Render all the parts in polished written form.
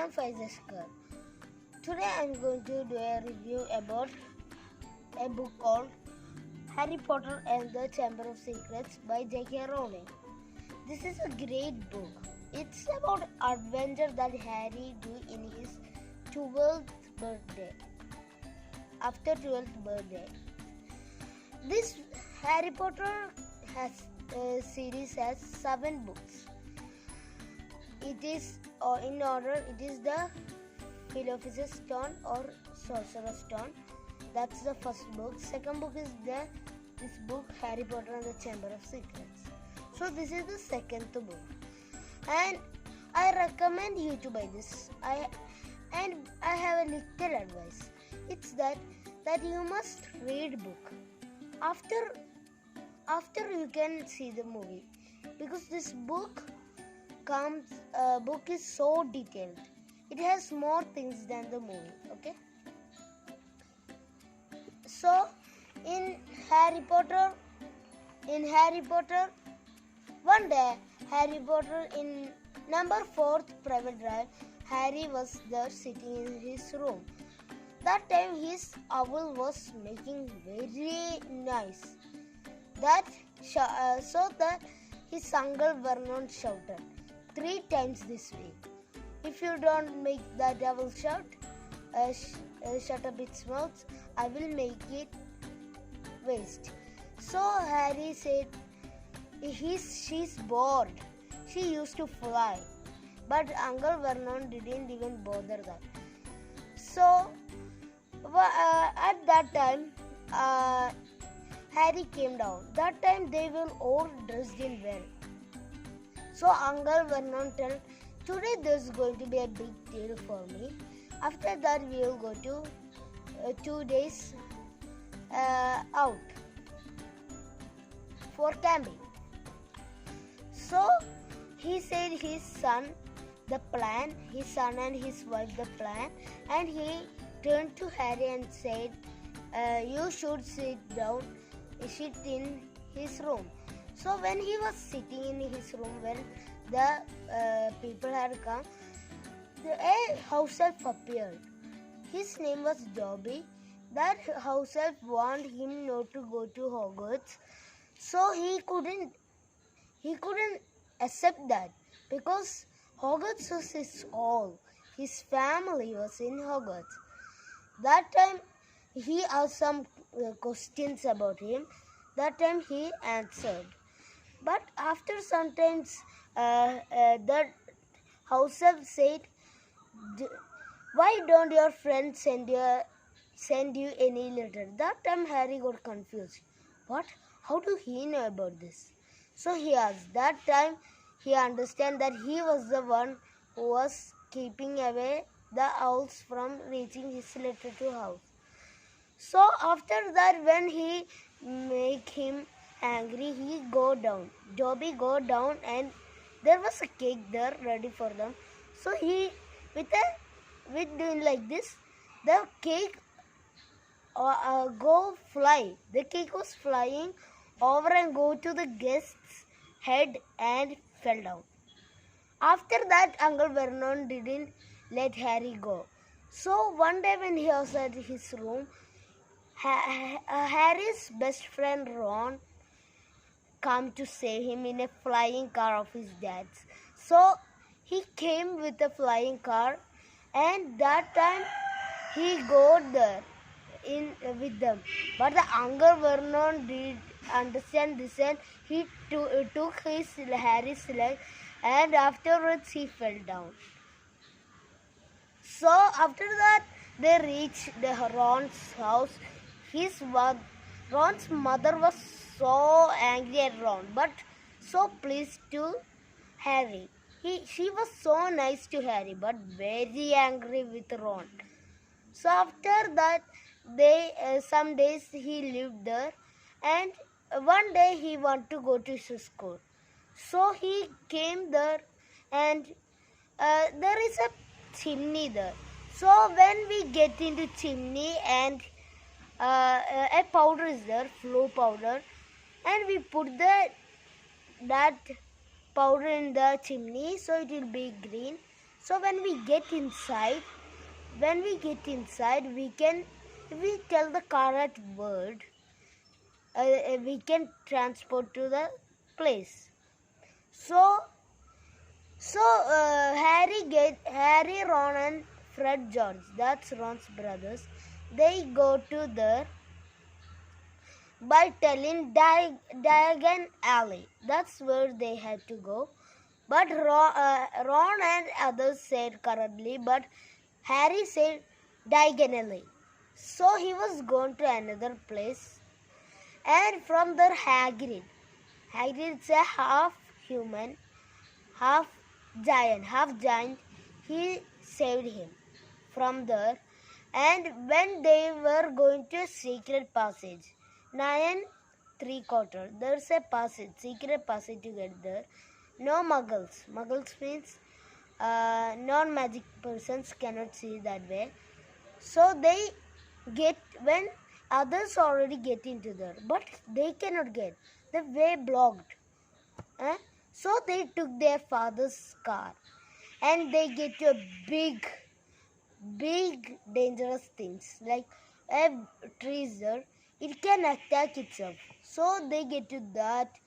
am Faizaskar. Today I am going to do a review about a book called Harry Potter and the Chamber of Secrets by J.K. Rowling. This is a great book. It's about adventure that Harry do in his 12th birthday. After 12th birthday. This Harry Potter series has 7 books. It is in order. It is the Philosopher's Stone or Sorcerer's Stone. That's the first book. Second book is this book Harry Potter and the Chamber of Secrets. So this is the second book, and I recommend you to buy this. I have a little advice. It's that you must read book after you can see the movie, because this book is so detailed. It has more things than the movie. Okay. So in Harry Potter, one day Harry Potter in number 4th private drive, Harry was there sitting in his room. That time his owl was making very nice. So that his uncle Vernon shouted 3 times this week. If you don't make that owl shout, shut up its mouth, I will make it waste. So Harry said, she's bored. She used to fly. But Uncle Vernon didn't even bother that. So at that time, Harry came down. That time they were all dressed in well. So Uncle Vernon told, today there's going to be a big deal for me. After that we will go to 2 days out for camping. So he said his son and his wife the plan, and he turned to Harry and said, you should sit in his room. So when he was sitting in his room, when the people had come, a house elf appeared. His name was Dobby. That house elf warned him not to go to Hogwarts. So he couldn't accept that, because Hogwarts was his all. His family was in Hogwarts. That time he asked some questions about him. That time he answered. But after some times, the house elf said, why don't your friends send you any letter? That time Harry got confused. What? How do he know about this? So he asked. That time he understand that he was the one who was keeping away the owls from reaching his letter to house. So after that, when he make him angry, he go down. Dobby go down, and there was a cake there ready for them. So he with doing like this, the cake go fly. The cake was flying over and go to the guest's head and fell down. After that, Uncle Vernon didn't let Harry go. So one day when he was at his room, Harry's best friend Ron come to save him in a flying car of his dad's. So he came with a flying car, and that time he go there with them. But the Uncle Vernon did understand this, and he took Harry's leg, and afterwards he fell down. So after that they reached Ron's house. Ron's mother was so angry at Ron, but so pleased to Harry. She was so nice to Harry, but very angry with Ron. So after that, some days he lived there, and one day he wanted to go to his school. So he came there, and there is a chimney there. So when we get into chimney, and a powder is there, flow powder, and we put that powder in the chimney, so it will be green. So when we get inside, if we tell the correct word, we can transport to the place. So Harry, Ron, and Fred George, that's Ron's brothers, they go to there by telling Diagon Alley. That's where they had to go. But Ron and others said correctly, but Harry said diagonally. So he was going to another place. And from there, Hagrid is a half human, half giant. He saved him from there. And when they were going to a secret passage, 9 3/4, there's a secret passage to get there. No muggles. Muggles means non-magic persons cannot see that way. So they get, when others already get into there, but they cannot get. The way blocked. So they took their father's car and they get to a big dangerous things like a trees there. It can attack itself. So they get to that,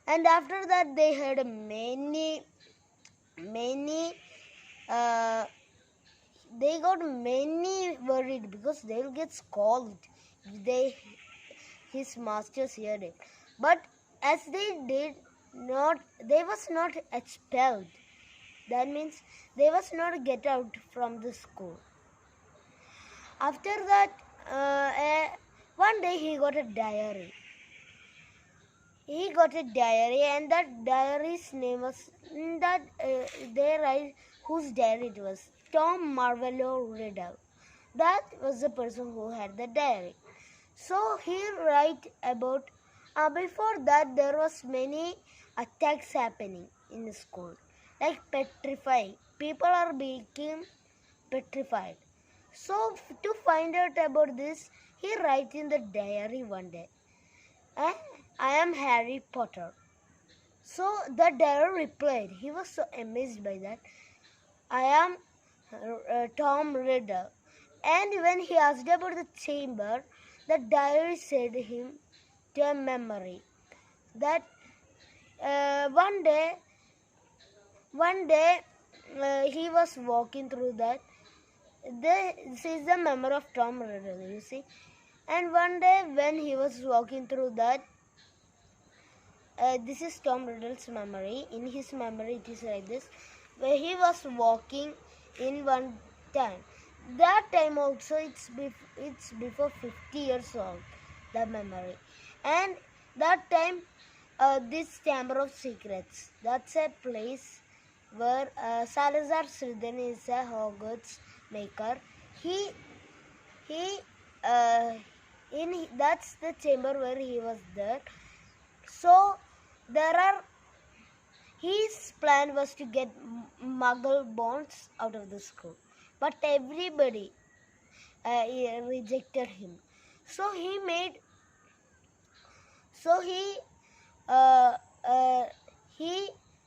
and after that they heard many they got many worried because they'll get scolded if his masters heard it. But as they was not expelled. That means they was not get out from the school. After that, one day he got a diary. And that diary's name was whose diary it was. Tom Marvolo Riddle. That was the person who had the diary. So he write about before that there was many attacks happening in the school, like petrifying. People are being petrified. So to find out about this, he write in the diary one day, I am Harry Potter. So the diary replied. He was so amazed by that. I am Tom Riddle. And when he asked about the chamber, the diary said him to a memory that one day he was walking through that. This is the memory of Tom Riddle, you see. And one day when he was walking through that, this is Tom Riddle's memory. In his memory, it is like this: where he was walking in one time. That time also, it's before 50 years old. The memory, and that time, this Chamber of Secrets. That's a place where Salazar Slytherin is a Hogwarts maker. That's the chamber where he was there. So his plan was to get Muggle bonds out of the school, but everybody rejected him. So he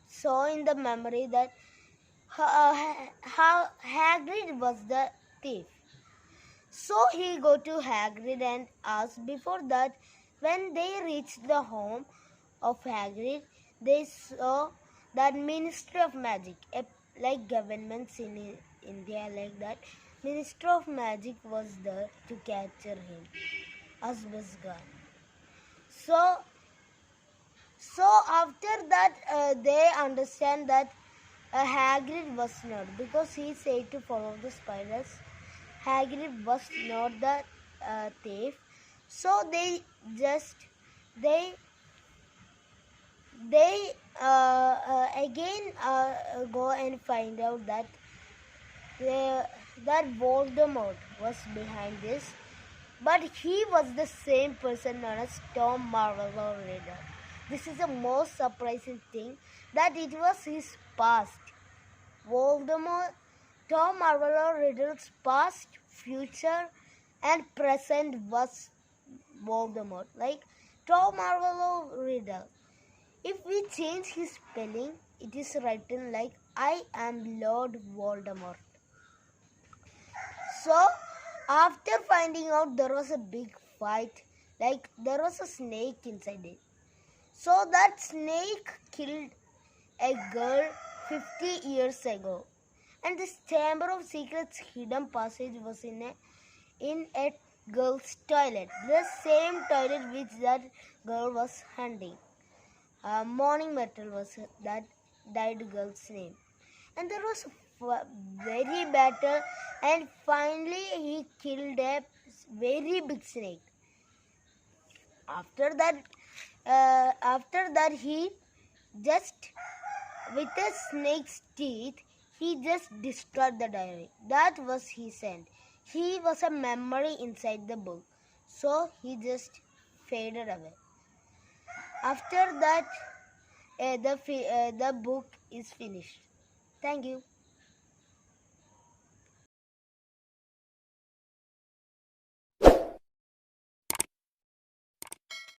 saw in the memory that how Hagrid was the thief. So he go to Hagrid and asked. Before that, when they reached the home of Hagrid, they saw that Ministry of Magic, like governments in India like that. Ministry of Magic was there to capture him. As was gone. So after that, they understand that Hagrid was not, because he said to follow the spiders. Hagrid was not the thief. So they again go and find out that that Voldemort was behind this, but he was the same person known as Tom Marvolo Riddle. This is the most surprising thing, that it was his past. Voldemort, Tom Marvolo Riddle's past, future, and present was Voldemort. Like Tom Marvolo Riddle. If we change his spelling, it is written like I am Lord Voldemort. So, after finding out there was a big fight, like there was a snake inside it. So that snake killed a girl 50 years ago. And this Chamber of Secrets hidden passage was in a girl's toilet. The same toilet which that girl was hunting. Morning Metal was that died girl's name. And there was a very battle, and finally he killed a very big snake. After that he just, with a snake's teeth, he just destroyed the diary. That was his end. He was a memory inside the book, so he just faded away. After that, the book is finished. Thank you.